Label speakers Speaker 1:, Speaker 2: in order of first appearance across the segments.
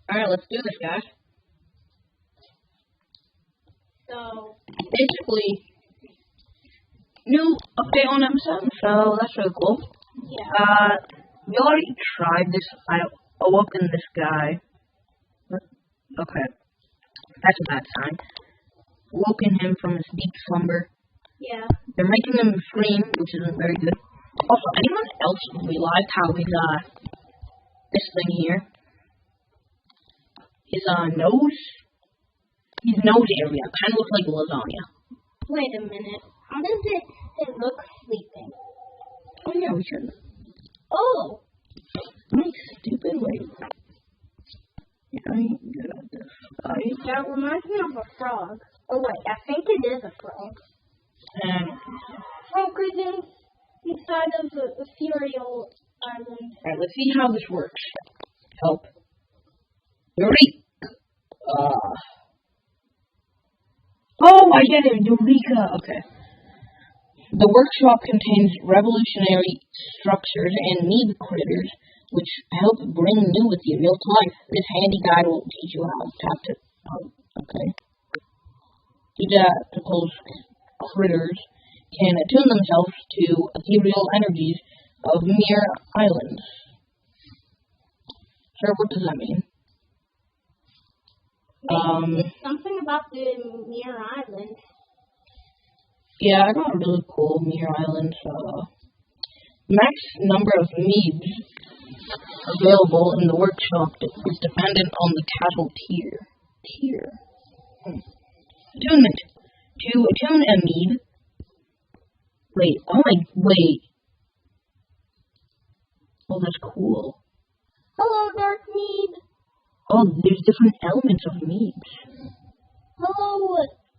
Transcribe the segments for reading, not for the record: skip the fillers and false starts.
Speaker 1: Alright, let's do this, guys.
Speaker 2: So,
Speaker 1: basically, new update on M7, so that's really cool.
Speaker 2: yeah.
Speaker 1: We already tried this. I awoken this guy. Okay. That's a bad sign. Woken him from his deep slumber.
Speaker 2: Yeah.
Speaker 1: They're making him scream, which isn't very good. Also, anyone else realized how this thing here, his his nose area kind of looks like lasagna.
Speaker 2: Wait a minute. How does it look sleeping?
Speaker 1: Oh yeah, we should.
Speaker 2: Oh!
Speaker 1: Stupid, wait. Yeah, I ain't good at this.
Speaker 2: That reminds me of a frog. Oh wait, I think it is a frog. Focusing inside of the ethereal island.
Speaker 1: Alright, let's see how this works. Help. Eureka! Oh, I get it! Eureka! Okay. The workshop contains revolutionary structures and meat critters, which help bring new ethereal to life. This handy guide will teach you how to okay. These proposed critters can attune themselves to ethereal energies of mere islands. Sir, what does that mean?
Speaker 2: It's something about the mere island.
Speaker 1: Yeah, I got a really cool mere island. Max number of needs available in the workshop is dependent on the castle tier. Attunement. To attune a need. Wait. Oh, that's cool.
Speaker 2: Hello, Dark Need.
Speaker 1: Oh, there's different elements of needs.
Speaker 2: Hello.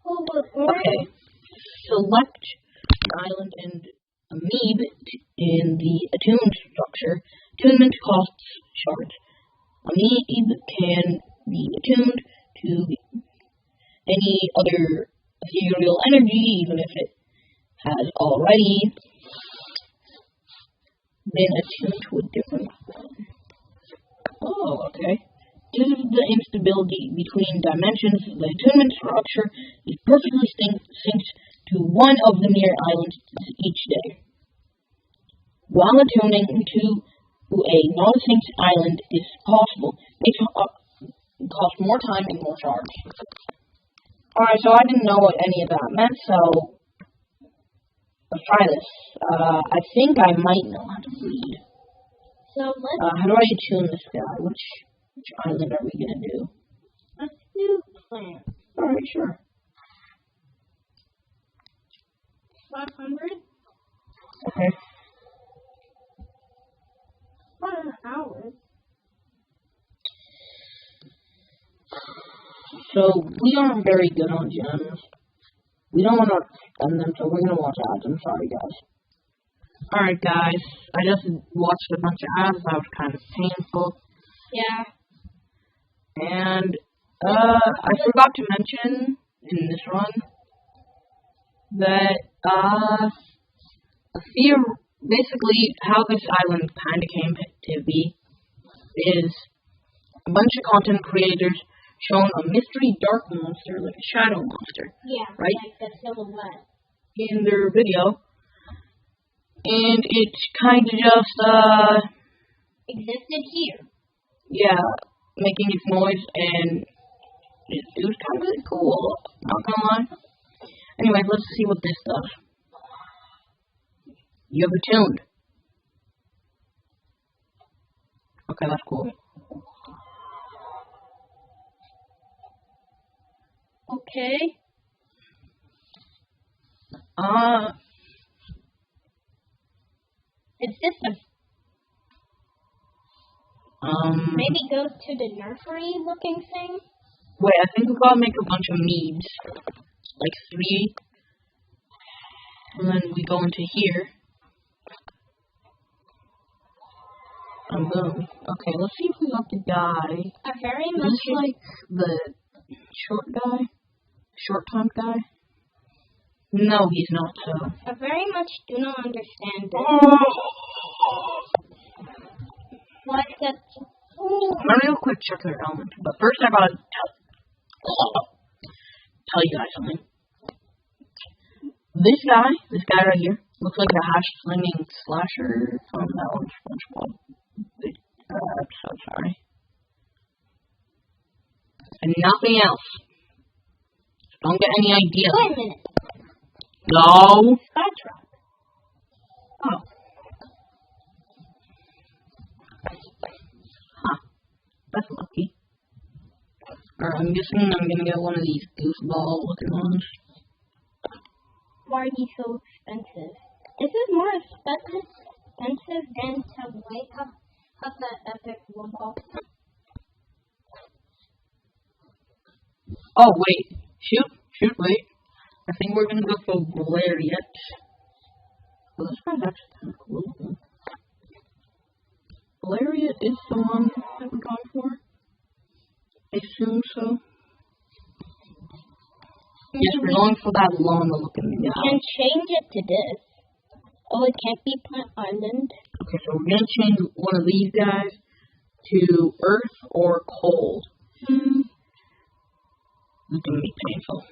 Speaker 1: Okay. Select an island and a mead in the attuned structure. Attunement costs shards. A mead can be attuned to any other ethereal energy, even if it has already been attuned to a different one. Oh, okay. Due to the instability between dimensions, the attunement structure is perfectly synced to one of the mere islands each day. While attuning to a non-synced island is possible, it costs more time and more shards. Alright, so I didn't know what any of that meant, so let's try this. I think I might know how to read.
Speaker 2: So let's
Speaker 1: how do I attune this guy? Which island are we gonna do?
Speaker 2: Let's do plant.
Speaker 1: Alright, sure.
Speaker 2: 500?
Speaker 1: Okay.
Speaker 2: 1 hour.
Speaker 1: So, we aren't very good on gems. We don't want to spend them, so we're going to watch ads. I'm sorry, guys. Alright, guys. I just watched a bunch of ads. That was kind of painful.
Speaker 2: Yeah.
Speaker 1: And, I forgot to mention in this run that, basically how this island kind of came to be is a bunch of content creators shown a mystery dark monster, like a shadow monster.
Speaker 2: Yeah,
Speaker 1: right?
Speaker 2: like the silhouette.
Speaker 1: In their video. And it kind of just,
Speaker 2: existed here.
Speaker 1: yeah, making its noise, and it was kind of really cool, not gonna lie. Anyways, let's see what this does. You have attuned. Okay, that's cool.
Speaker 2: Okay. Is this maybe go to the nursery looking thing?
Speaker 1: Wait, I think we gotta make a bunch of meads. Like 3. And then we go into here. And boom. Okay, let's see if we got the guy.
Speaker 2: I very
Speaker 1: Is
Speaker 2: much
Speaker 1: this like the short guy? Short-tongued guy? No, he's not, so.
Speaker 2: I very much do not understand this.
Speaker 1: I'm gonna real quick check their elements, but first I gotta tell you guys something. This guy right here, looks like a hash-slinging slasher from that one SpongeBob episode, sorry. And nothing else. Don't get any ideas.
Speaker 2: Wait a minute.
Speaker 1: No.
Speaker 2: Skytrap.
Speaker 1: Oh. Huh. That's lucky. Alright, I'm guessing I'm gonna get one of these goofball looking ones.
Speaker 2: Why are these so expensive? This is more expensive than the weight of the epic one ball.
Speaker 1: Oh, wait. Shoot, wait. I think we're gonna go for Valeriet. Well, this one's actually kind of cool. Valeriet is the one that we're going for. I assume so. Yes, we're going for that long-looking guy.
Speaker 2: You can change it to this. Oh, it can't be Plant Island.
Speaker 1: Okay, so we're gonna change one of these guys to Earth or Cold. It's gonna be painful.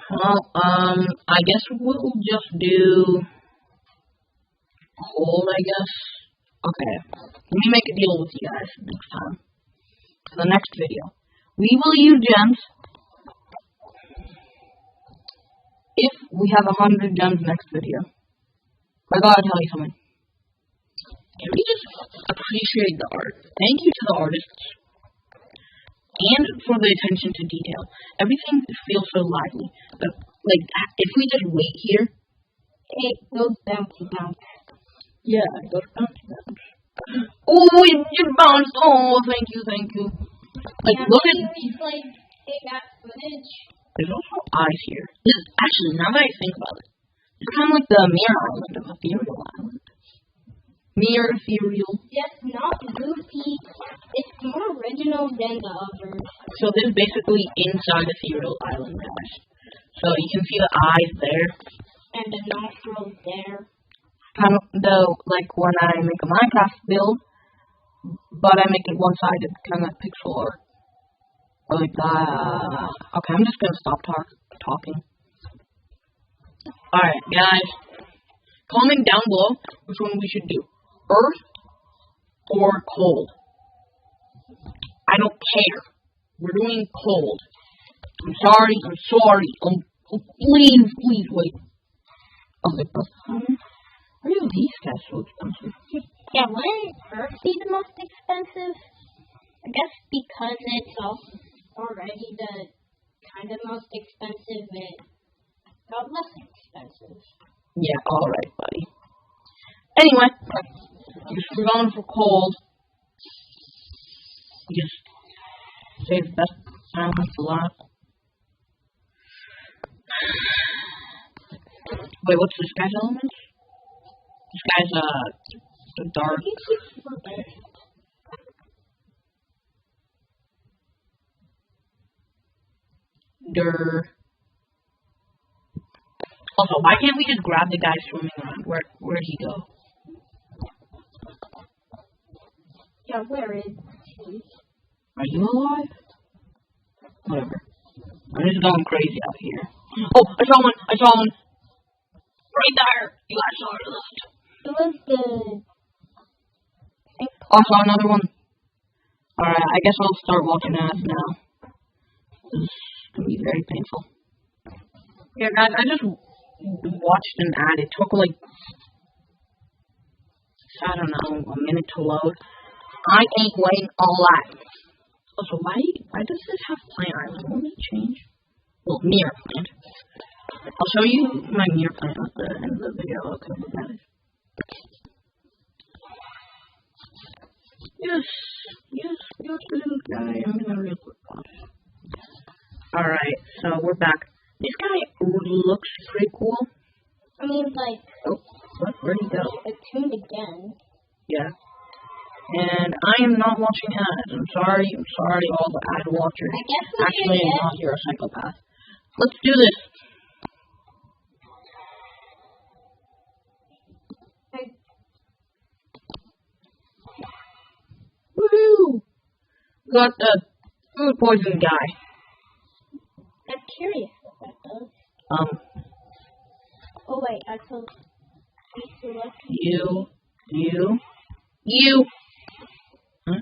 Speaker 1: Well, I guess we'll just do Cold, I guess. Okay, let me make a deal with you guys next time. For the next video. We will use gems if we have 100 gems next video. I gotta tell you something. Can we just appreciate the art? Thank you to the artists. And for the attention to detail. Everything feels so lively. But, like, if we just wait here.
Speaker 2: It goes bouncy bounce.
Speaker 1: Yeah, it goes bouncy bounce. Oh, it just bounced. Oh, thank you. Like,
Speaker 2: Yeah,
Speaker 1: look at.
Speaker 2: like, take that footage.
Speaker 1: There's also eyes here. Actually, now that I think about it, it's kind of like the Mirror Island of Ethereal Island. Mirror Ethereal.
Speaker 2: Just not goofy. It's more original than the others.
Speaker 1: So this is basically inside Ethereal Island, guys. So you can see the eyes there.
Speaker 2: And the nostrils there.
Speaker 1: Kind of though, like when I make a Minecraft build, but I make it one-sided, kind of pixel art. Like that. Okay, I'm just gonna stop talking. Alright, guys. Comment down below which one we should do. Earth or Cold. I don't care. We're doing Cold. I'm sorry. Please wait. Okay, why are these guys so expensive?
Speaker 2: Yeah, wouldn't Earth be the most expensive? I guess because it's already the kind of most expensive, it got less expensive.
Speaker 1: Yeah, alright, buddy. Anyway, we're going for Cold. Just save the best sound for last. Wait, what's this guy's element? This guy's the dark. Also, why can't we just grab the guy swimming around? Where'd he go?
Speaker 2: Yeah, where is he?
Speaker 1: Are you alive? Whatever. I'm just going crazy out here. Oh, I saw one! Right there! You guys saw it left.
Speaker 2: It was the...
Speaker 1: Oh, I saw another one. Alright, I guess I'll start watching ads now. This is gonna be very painful. Yeah, guys, I just watched an ad. It took like, I don't know, a minute to load. I ain't waiting all that. Also, why does this have Plant Island? Won't it change? Well, Mirror Plant. I'll show you my Mirror Plant at the end of the video. Okay, guys. Yes, little guy. I'm gonna real quick pause. Alright, so we're back. This guy looks pretty cool.
Speaker 2: I mean, like...
Speaker 1: Oh, where'd he go?
Speaker 2: It tuned again.
Speaker 1: Yeah. And I am not watching ads. I'm sorry, all the ad watchers.
Speaker 2: I guess we
Speaker 1: Actually,
Speaker 2: should
Speaker 1: I'm not. You're a psychopath. Let's do this. Woohoo! got the food poison guy.
Speaker 2: I'm curious what that does. Oh wait, I told
Speaker 1: you. Huh?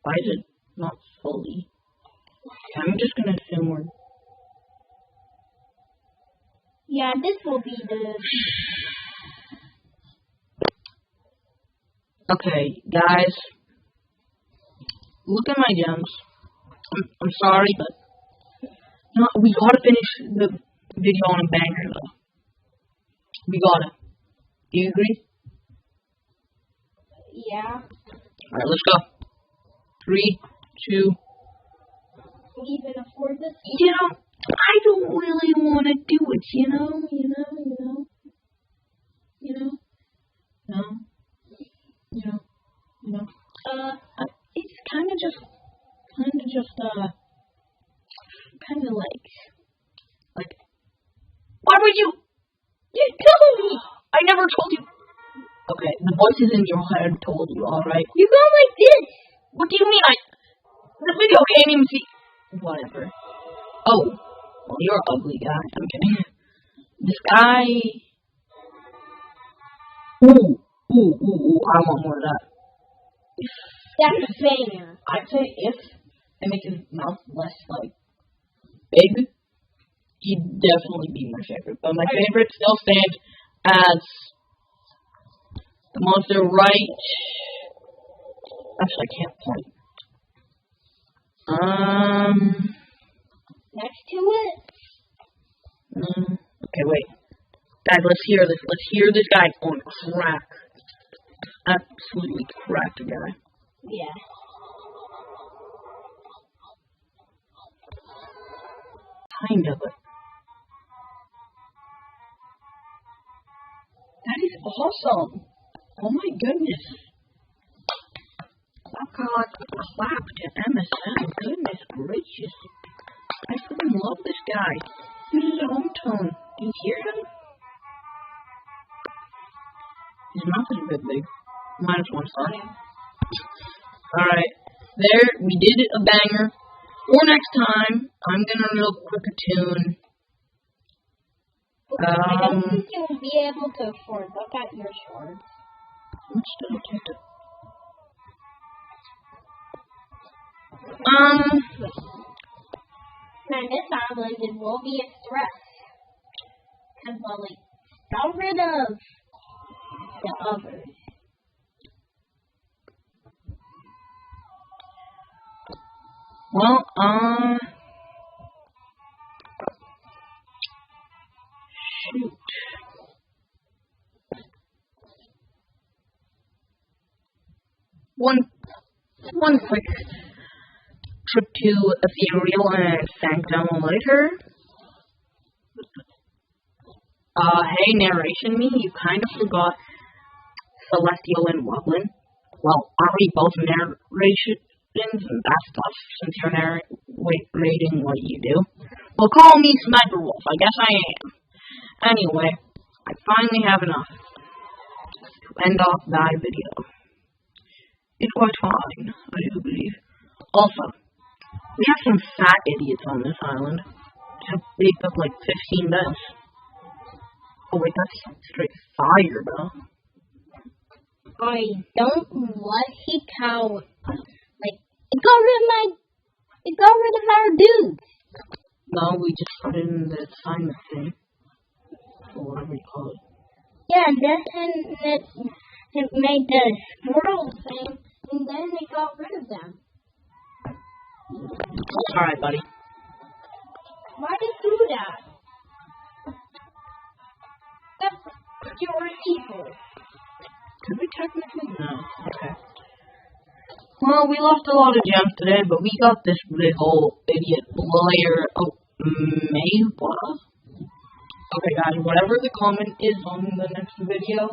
Speaker 1: Why is it not fully? I'm just gonna assume we're.
Speaker 2: Yeah, this will be the.
Speaker 1: Okay, guys. Look at my gems. I'm sorry, but no, we gotta finish the video on a banger though. We gotta. Do you agree?
Speaker 2: Yeah.
Speaker 1: Alright, let's go. 3, 2.
Speaker 2: Even afford this?
Speaker 1: You know, I don't really want to do it, you know. It's kind of just like, why would you tell me? I never told you. Okay, the voices in your head told you, alright?
Speaker 2: You go like this.
Speaker 1: What do you mean? The video can't even see. Whatever. Oh, well, you're an ugly guy. I'm kidding. This guy. Ooh, I want more of that.
Speaker 2: That's a banger.
Speaker 1: I'd say if it makes his mouth less, big, he'd definitely be my favorite. But my favorite still stands as the monster right. Actually, I can't point.
Speaker 2: Next to it.
Speaker 1: Okay, wait. Guys, let's hear this. Let's hear this guy on crack. Absolutely cracked guy.
Speaker 2: Yeah.
Speaker 1: Kind of. That is awesome. Oh my goodness. Clap to MSN. Goodness gracious. I freaking love this guy. He uses his own tone. Do you hear him? His mouth is a bit big. -1 star. Alright. There, we did a banger. For next time, I'm gonna real quick a tune.
Speaker 2: I don't think you'll be able to afford. Look at your sword.
Speaker 1: How much did I take to?
Speaker 2: Man, this island, it will be a stress. Because, got rid of the others.
Speaker 1: Well, shoot. One quick trip to Ethereal and Sanctum later. Hey, narration me, you kind of forgot Celestial and Woodland. Well, aren't we both narrations and that stuff since you're narrating what you do? Well, call me Sniper Wolf, I guess I am. Anyway, I finally have enough to end off that video. It's quite fine, I do believe. Also, we have some fat idiots on this island. They took 15 beds. Oh wait, that's straight fire though.
Speaker 2: I don't like how, it got rid of our dudes.
Speaker 1: No, we just put it in the assignment thing. Or whatever you call it.
Speaker 2: Yeah, then it made the squirrel thing, and then they got rid of them.
Speaker 1: Alright, buddy.
Speaker 2: Why did you do that? That's your people.
Speaker 1: Could we technically? No. Okay. Well, we lost a lot of gems today, but we got this big old idiot lawyer. Oh, Maywa? Okay, guys, whatever the comment is on the next video,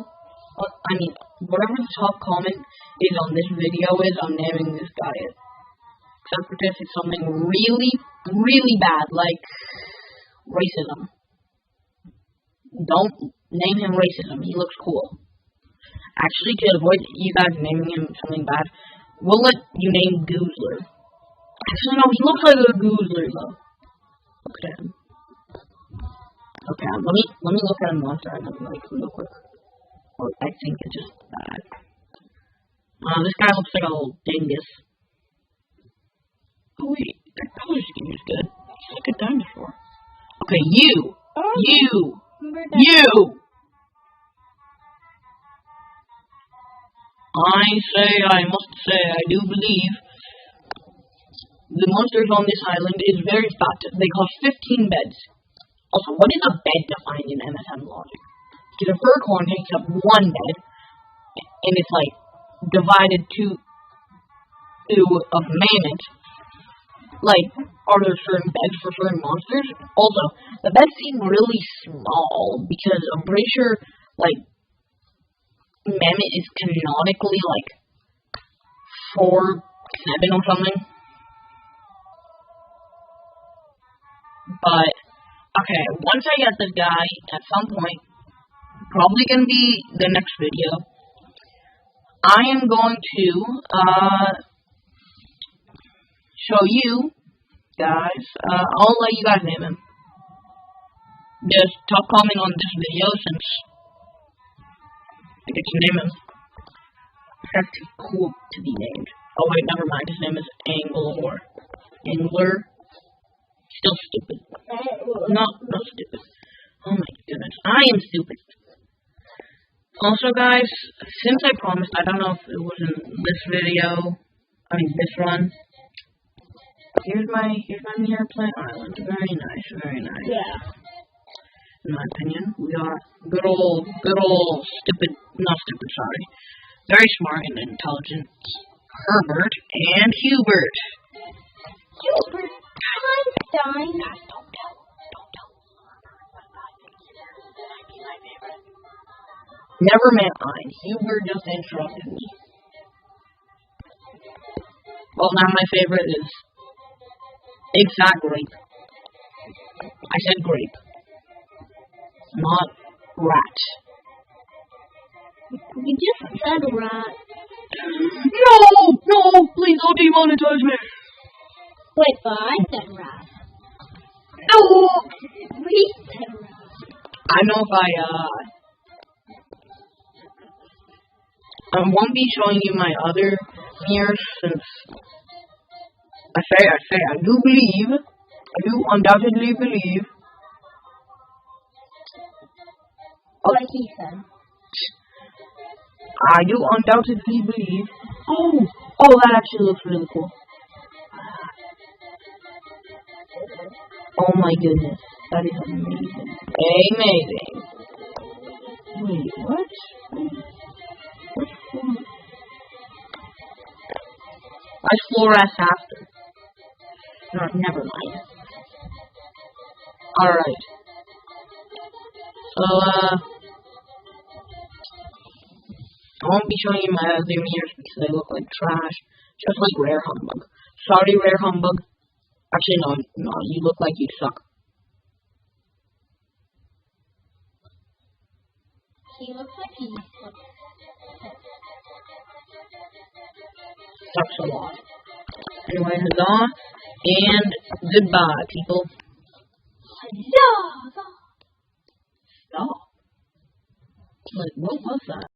Speaker 1: whatever the top comment is on this video is, I'm naming this guy it. Except for this, it's something really, really bad, like racism. Don't name him racism, he looks cool. Actually, to avoid you guys naming him something bad, We'll let you name Goozler. Actually, no, he looks like a Goozler, though. Look at him. Okay, let me look at him once, like, real quick. Or I think it's just bad. This guy looks like a little dingus. Oh wait, that color scheme is good. It's like a dinosaur. Okay, you! I must say, I do believe the monsters on this island is very fat. They cost 15 beds. Also, what is a bed defined in MSM logic? Because a fur corn takes up one bed, and it's like divided to a mammoth. Like, are there certain beds for certain monsters? Also, the beds seem really small because I'm pretty sure, like, mammoth is canonically like 4'7" or something. But okay, once I get this guy at some point, probably gonna be the next video, I am going to show you guys. I'll let you guys name him. Just stop commenting on this video since I get to name him. That's too cool to be named. Oh wait, never mind. His name is Angler. Still stupid. Not stupid. Oh my goodness. I am stupid. Also guys, since I promised, I don't know if it was in this video, this run. Here's my Mirror Plant Island. Very nice, very nice.
Speaker 2: Yeah.
Speaker 1: In my opinion, we are good old stupid, not stupid, sorry. Very smart and intelligent Herbert and Hubert.
Speaker 2: Hubert Einstein.
Speaker 1: Guys, don't tell. Never meant Ein. Hubert just interrupted me. Well, now my favorite is exact grape. I said grape, not rat.
Speaker 2: You just said rat.
Speaker 1: No, please don't demonetize me.
Speaker 2: Wait, but I said rat.
Speaker 1: No!
Speaker 2: We said rat.
Speaker 1: I know if I won't be showing you my other mirrors since I do undoubtedly believe.
Speaker 2: Like he said.
Speaker 1: I do undoubtedly believe. Oh, that actually looks really cool. Oh my goodness, that is amazing. Amazing. Wait, what? I fluoresce after. No, never mind. Alright. So, I won't be showing you my other mirrors because they look like trash. Just like Rare Humbug. Sorry, Rare Humbug. Actually, no, you look like you suck.
Speaker 2: He looks like he
Speaker 1: sucks a lot. Anyway, huzzah, and goodbye, people.
Speaker 2: Huzzah!
Speaker 1: Stop. Like, what was that?